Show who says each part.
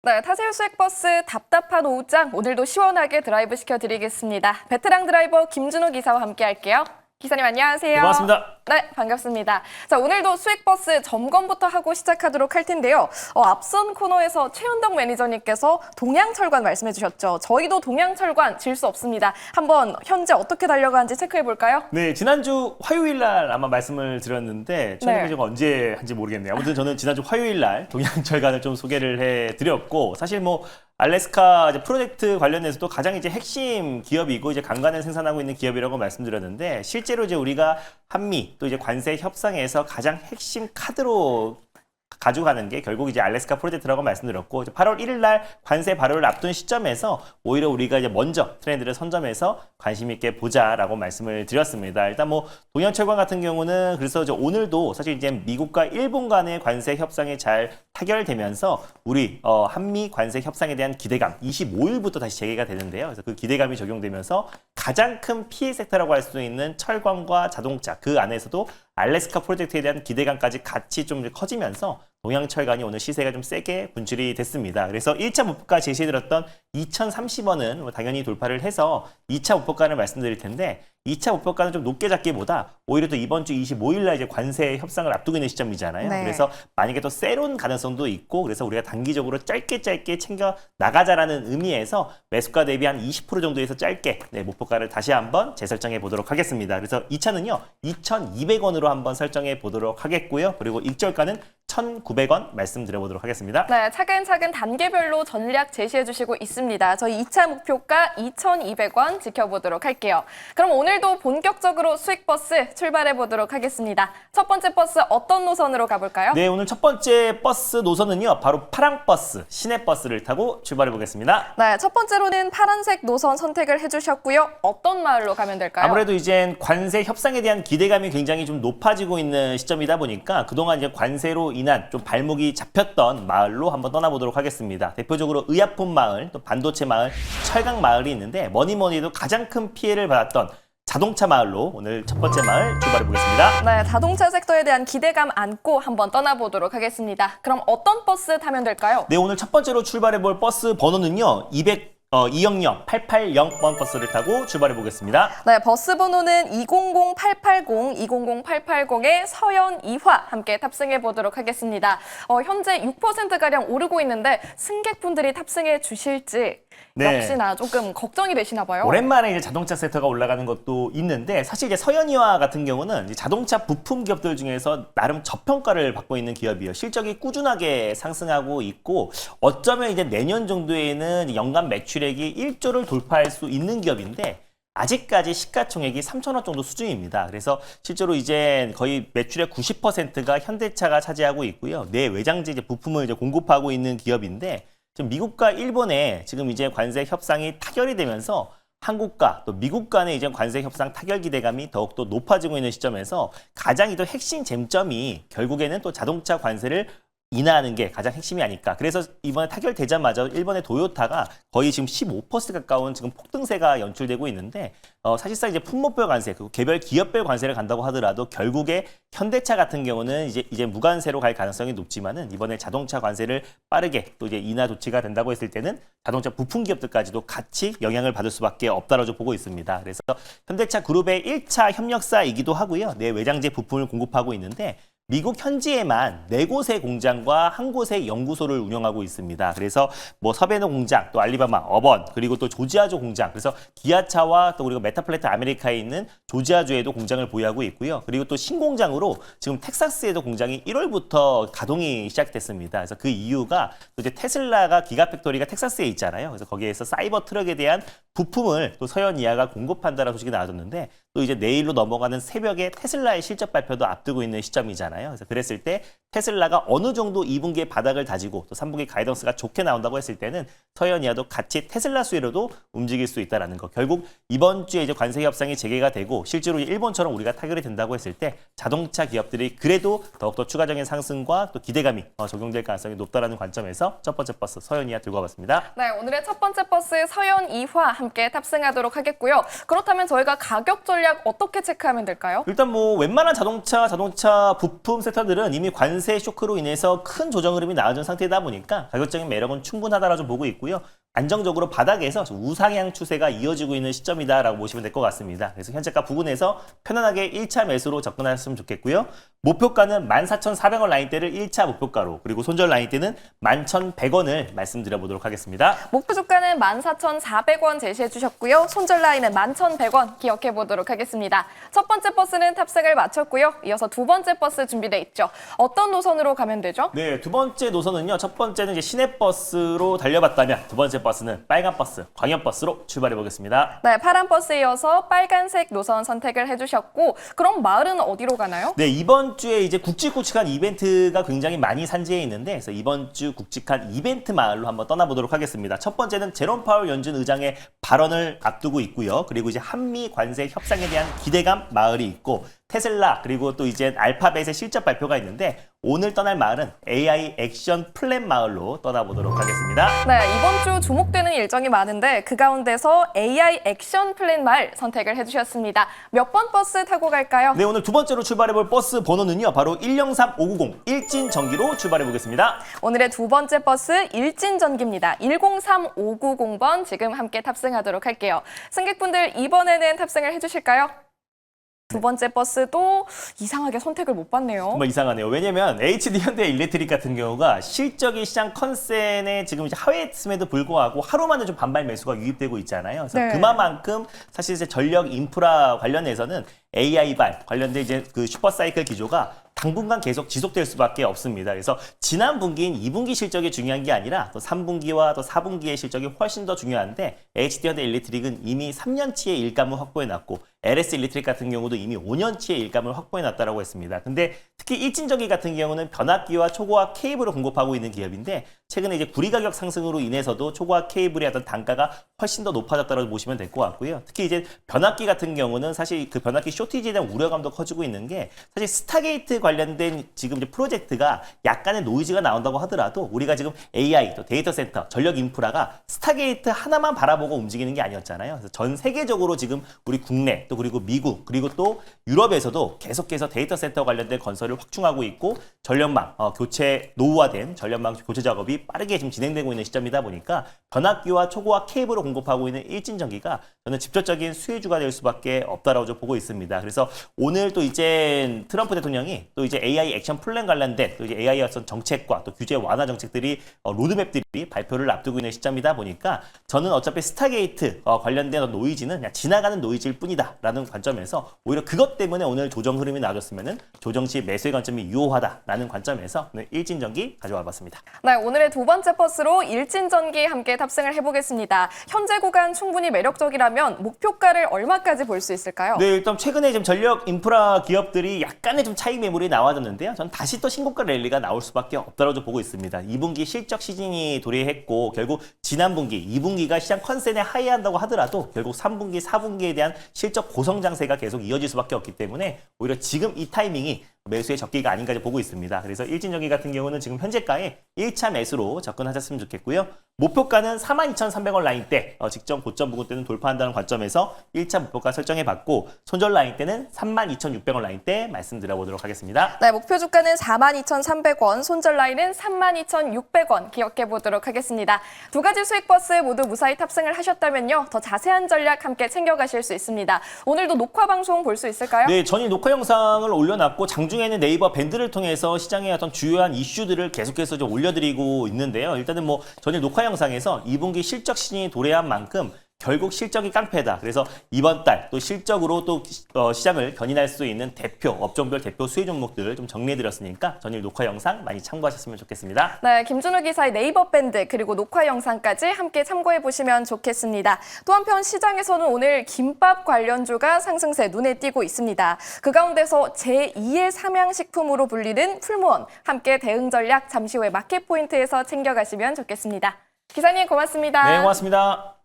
Speaker 1: 네, 타세요 수액버스 답답한 오후장 오늘도 시원하게 드라이브 시켜드리겠습니다. 베테랑 드라이버 김준호 기사와 함께 할게요. 기사님 안녕하세요.
Speaker 2: 네, 반갑습니다.
Speaker 1: 네, 반갑습니다. 자, 오늘도 수액버스 점검부터 하고 시작하도록 할 텐데요. 앞선 코너에서 최현덕 매니저님께서 동양철관 말씀해 주셨죠. 저희도 동양철관 질 수 없습니다. 한번 현재 어떻게 달려가는지 체크해 볼까요?
Speaker 2: 네, 지난주 화요일 날 아마 말씀을 드렸는데 최현덕 매니저가 언제 한지 모르겠네요. 아무튼 저는 지난주 화요일 날 동양철관을 좀 소개를 해드렸고 사실 뭐 알래스카 이제 프로젝트 관련해서도 가장 이제 핵심 기업이고 이제 강간을 생산하고 있는 기업이라고 말씀드렸는데 실제로 이제 우리가 한미 또 이제 관세 협상에서 가장 핵심 카드로 가져가는 게 결국 이제 알래스카 프로젝트라고 말씀드렸고 8월 1일 날 관세 발효를 앞둔 시점에서 오히려 우리가 이제 먼저 트렌드를 선점해서 관심 있게 보자라고 말씀을 드렸습니다. 일단 뭐 동양철관 같은 경우는 그래서 이제 오늘도 사실 이제 미국과 일본 간의 관세 협상이 잘 타결되면서 우리 한미 관세 협상에 대한 기대감 25일부터 다시 재개가 되는데요. 그래서 그 기대감이 적용되면서 가장 큰 피해 섹터라고 할 수 있는 철강과 자동차 그 안에서도 알래스카 프로젝트에 대한 기대감까지 같이 좀 커지면서 동양철관이 오늘 시세가 좀 세게 분출이 됐습니다. 그래서 1차 목표가 제시해드렸던 2,030원은 당연히 돌파를 해서 2차 목표가를 말씀드릴 텐데 2차 목표가는 좀 높게 잡기보다 오히려 또 이번 주 25일 날 이제 관세 협상을 앞두고 있는 시점이잖아요.
Speaker 1: 네.
Speaker 2: 그래서 만약에 또 세론 가능성도 있고 그래서 우리가 단기적으로 짧게 챙겨 나가자라는 의미에서 매수가 대비 한 20% 정도에서 짧게 목표가를 다시 한번 재설정해 보도록 하겠습니다. 그래서 2차는요 2,200원으로 한번 설정해 보도록 하겠고요. 그리고 익절가는 1,900원 말씀드려보도록 하겠습니다.
Speaker 1: 네, 차근차근 단계별로 전략 제시해 주시고 있습니다. 저희 2차 목표가 2,200원 지켜보도록 할게요. 그럼 오늘도 본격적으로 수익버스 출발해 보도록 하겠습니다. 첫 번째 버스 어떤 노선으로 가볼까요?
Speaker 2: 네, 오늘 첫 번째 버스 노선은요. 바로 파랑버스, 시내버스를 타고 출발해 보겠습니다.
Speaker 1: 네, 첫 번째로는 파란색 노선 선택을 해주셨고요. 어떤 마을로 가면 될까요?
Speaker 2: 아무래도 이제 관세 협상에 대한 기대감이 굉장히 좀 높아지고 있는 시점이다 보니까 그동안 이제 관세로 인한 좀 발목이 잡혔던 마을로 한번 떠나보도록 하겠습니다. 대표적으로 의약품 마을, 또 반도체 마을, 철강 마을이 있는데 뭐니 해도 가장 큰 피해를 받았던 자동차 마을로 오늘 첫 번째 마을 출발해 보겠습니다.
Speaker 1: 네, 자동차 섹터에 대한 기대감 안고 한번 떠나보도록 하겠습니다. 그럼 어떤 버스 타면 될까요?
Speaker 2: 네, 오늘 첫 번째로 출발해 볼 버스 번호는요. 200-880번 버스를 타고 출발해 보겠습니다.
Speaker 1: 네, 버스 번호는 200880, 200880의 서현 2화 함께 탑승해 보도록 하겠습니다. 현재 6%가량 오르고 있는데 승객분들이 탑승해 주실지 역시나 조금 걱정이 되시나 봐요.
Speaker 2: 오랜만에 이제 자동차 섹터가 올라가는 것도 있는데 사실 이제 서현이와 같은 경우는 이제 자동차 부품 기업들 중에서 나름 저평가를 받고 있는 기업이에요. 실적이 꾸준하게 상승하고 있고 어쩌면 이제 내년 정도에는 연간 매출액이 1조를 돌파할 수 있는 기업인데 아직까지 시가총액이 3천억 정도 수준입니다. 그래서 실제로 이제 거의 매출의 90%가 현대차가 차지하고 있고요. 내 외장재 이제 부품을 이제 공급하고 있는 기업인데 지금 미국과 일본의 지금 이제 관세 협상이 타결이 되면서 한국과 또 미국 간의 이제 관세 협상 타결 기대감이 더욱더 높아지고 있는 시점에서 가장 또 핵심 쟁점이 결국에는 또 자동차 관세를 인하하는 게 가장 핵심이 아닐까. 그래서 이번에 타결되자마자 일본의 도요타가 거의 지금 15% 가까운 지금 폭등세가 연출되고 있는데 사실상 이제 품목별 관세, 그리고 개별 기업별 관세를 간다고 하더라도 결국에 현대차 같은 경우는 이제 무관세로 갈 가능성이 높지만은 이번에 자동차 관세를 빠르게 또 이제 인하 조치가 된다고 했을 때는 자동차 부품 기업들까지도 같이 영향을 받을 수밖에 없다라고 보고 있습니다. 그래서 현대차 그룹의 1차 협력사이기도 하고요. 내 외장재 부품을 공급하고 있는데 미국 현지에만 4곳의 공장과 1곳의 연구소를 운영하고 있습니다. 그래서 뭐 서베너 공장, 또 알리바마, 어번, 그리고 또 조지아주 공장, 그래서 기아차와 또 그리고 메타플레트 아메리카에 있는 조지아주에도 공장을 보유하고 있고요. 그리고 또 신공장으로 지금 텍사스에도 공장이 1월부터 가동이 시작됐습니다. 그래서 그 이유가 또 이제 테슬라가 기가팩토리가 텍사스에 있잖아요. 그래서 거기에서 사이버 트럭에 대한 부품을 또 서현이아가 공급한다는 소식이 나와줬는데 또 이제 내일로 넘어가는 새벽에 테슬라의 실적 발표도 앞두고 있는 시점이잖아요. 그래서 그랬을 때 테슬라가 어느 정도 2분기의 바닥을 다지고 또 3분기 가이던스가 좋게 나온다고 했을 때는 서현이아도 같이 테슬라 수혜로도 움직일 수 있다는 거. 결국 이번 주에 이제 관세 협상이 재개가 되고 실제로 일본처럼 우리가 타결이 된다고 했을 때 자동차 기업들이 그래도 더욱더 추가적인 상승과 또 기대감이 적용될 가능성이 높다라는 관점에서 첫 번째 버스 서현이아 들고 와봤습니다.
Speaker 1: 네, 오늘의 첫 번째 버스 서현 2화 함께 탑승하도록 하겠고요. 그렇다면 저희가 가격 전략 전략 어떻게 체크하면 될까요?
Speaker 2: 일단 뭐 웬만한 자동차 부품 섹터들은 이미 관세 쇼크로 인해서 큰 조정 흐름이 나아진 상태다 보니까 가격적인 매력은 충분하다라고 좀 보고 있고요. 안정적으로 바닥에서 좀 우상향 추세가 이어지고 있는 시점이다라고 보시면 될 것 같습니다. 그래서 현재가 부근에서 편안하게 1차 매수로 접근하셨으면 좋겠고요. 목표가는 14,400원 라인대를 1차 목표가로, 그리고 손절 라인대는 11,100원을 말씀드려보도록 하겠습니다.
Speaker 1: 목표 주가는 14,400원 제시해 주셨고요. 손절 라인은 11,100원 기억해 보도록 하겠습니다. 첫 번째 버스는 탑승을 마쳤고요. 이어서 두 번째 버스 준비돼 있죠. 어떤 노선으로 가면 되죠?
Speaker 2: 네, 두 번째 노선은요. 첫 번째는 이제 시내버스로 달려봤다면 두 번째 버스는 빨간 버스, 광역버스로 출발해 보겠습니다.
Speaker 1: 네, 파란 버스에 이어서 빨간색 노선 선택을 해주셨고, 그럼 마을은 어디로 가나요?
Speaker 2: 네, 이번 주에 이제 굵직굵직한 이벤트가 굉장히 많이 산지에 있는데, 그래서 이번 주 굵직한 이벤트 마을로 한번 떠나보도록 하겠습니다. 첫 번째는 제롬 파월 연준 의장의 발언을 앞두고 있고요. 그리고 이제 한미 관세 협상에 대한 기대감 마을이 있고, 테슬라 그리고 또 이제 알파벳의 실적 발표가 있는데, 오늘 떠날 마을은 AI 액션 플랜 마을로 떠나보도록 하겠습니다.
Speaker 1: 네, 이번 주 주목되는 일정이 많은데 그 가운데서 AI 액션 플랜 마을 선택을 해주셨습니다. 몇 번 버스 타고 갈까요?
Speaker 2: 네, 오늘 두 번째로 출발해볼 버스 번호는요. 바로 103590 일진전기로 출발해보겠습니다.
Speaker 1: 오늘의 두 번째 버스 일진전기입니다. 103590번 지금 함께 탑승하도록 할게요. 승객분들 이번에는 탑승을 해주실까요? 두 번째 버스도 이상하게 선택을 못 받네요.
Speaker 2: 정말 이상하네요. 왜냐면 HD 현대 일렉트릭 같은 경우가 실적이 시장 컨센에 지금 이제 하회했음에도 불구하고 하루 만에 좀 반발 매수가 유입되고 있잖아요. 그래서
Speaker 1: 네.
Speaker 2: 그만큼 사실 이제 전력 인프라 관련해서는 AI발 관련된 이제 그 슈퍼사이클 기조가 당분간 계속 지속될 수밖에 없습니다. 그래서 지난 분기인 2분기 실적이 중요한 게 아니라 또 3분기와 또 4분기의 실적이 훨씬 더 중요한데, HD 현대 일렉트릭은 이미 3년치의 일감을 확보해놨고 LS 일렉트릭 같은 경우도 이미 5년치의 일감을 확보해놨다고 했습니다. 근데 특히 일진전기 같은 경우는 변압기와 초고압 케이블을 공급하고 있는 기업인데, 최근에 이제 구리 가격 상승으로 인해서도 초고압 케이블의 어떤 단가가 훨씬 더 높아졌다고 보시면 될 것 같고요. 특히 이제 변압기 같은 경우는 사실 그 변압기 쇼티지에 대한 우려감도 커지고 있는 게, 사실 스타게이트 관련된 지금 이제 프로젝트가 약간의 노이즈가 나온다고 하더라도 우리가 지금 AI 또 데이터 센터 전력 인프라가 스타게이트 하나만 바라보고 움직이는 게 아니었잖아요. 그래서 전 세계적으로 지금 우리 국내 또 그리고 미국 그리고 또 유럽에서도 계속해서 데이터 센터 관련된 건설을 확충하고 있고, 전력망 교체 노후화된 전력망 교체 작업이 빠르게 지금 진행되고 있는 시점이다 보니까 변압기와 초고압 케이블을 공급하고 있는 일진전기가 저는 직접적인 수혜주가 될 수밖에 없다라고 좀 보고 있습니다. 그래서 오늘 또 이제 트럼프 대통령이 또 이제 AI 액션 플랜 관련된 또 이제 AI 어떤 정책과 또 규제 완화 정책들이 로드맵들이 발표를 앞두고 있는 시점이다 보니까, 저는 어차피 스타게이트 관련된 노이즈는 그냥 지나가는 노이즈일 뿐이다라는 관점에서 오히려 그것 때문에 오늘 조정 흐름이 나아졌으면은 조정 시 매수의 관점이 유효하다라는 관점에서 오늘 일진전기 가져와 봤습니다.
Speaker 1: 네, 오늘의 두 번째 버스로 일진전기 함께 탑승을 해보겠습니다. 현재 구간 충분히 매력적이라면 목표가를 얼마까지 볼 수 있을까요?
Speaker 2: 네, 일단 최근에 지금 전력 인프라 기업들이 약간의 좀 차익 매물이 나와졌는데요. 전 다시 또 신고가 랠리가 나올 수밖에 없다고 좀 보고 있습니다. 2분기 실적 시즌이 도래했고, 결국 지난 분기, 2분기가 시장 컨센에 하이한다고 하더라도 결국 3분기, 4분기에 대한 실적 고성 장세가 계속 이어질 수밖에 없기 때문에 오히려 지금 이 타이밍이 매수의 적기가 아닌가 보고 있습니다. 그래서 일진전기 같은 경우는 지금 현재가에 1차 매수로 접근하셨으면 좋겠고요. 목표가는 42,300원 라인대, 직전 고점 부근대는 돌파한다는 관점에서 1차 목표가 설정해봤고, 손절 라인대는 32,600원 라인대 말씀드려보도록 하겠습니다.
Speaker 1: 네, 목표 주가는 42,300원, 손절 라인은 32,600원 기억해 보도록 하겠습니다. 두 가지 수익 버스 모두 무사히 탑승을 하셨다면요, 더 자세한 전략 함께 챙겨가실 수 있습니다. 오늘도 녹화 방송 볼 수 있을까요?
Speaker 2: 네, 전일 녹화 영상을 올려놨고 장중에는 네이버 밴드를 통해서 시장의 어떤 주요한 이슈들을 계속해서 좀 올려드리고 있는데요. 일단은 뭐 전일 녹화 영상에서 2분기 실적 시즌이 도래한 만큼 결국 실적이 깡패다. 그래서 이번 달 또 실적으로 또 시장을 견인할 수 있는 대표 업종별 대표 수혜 종목들을 좀 정리해드렸으니까 전일 녹화 영상 많이 참고하셨으면 좋겠습니다.
Speaker 1: 네, 김준우 기사의 네이버 밴드 그리고 녹화 영상까지 함께 참고해 보시면 좋겠습니다. 또 한편 시장에서는 오늘 김밥 관련주가 상승세 눈에 띄고 있습니다. 그 가운데서 제2의 삼양식품으로 불리는 풀무원, 함께 대응 전략 잠시 후에 마켓 포인트에서 챙겨가시면 좋겠습니다. 기사님 고맙습니다.
Speaker 2: 네, 고맙습니다.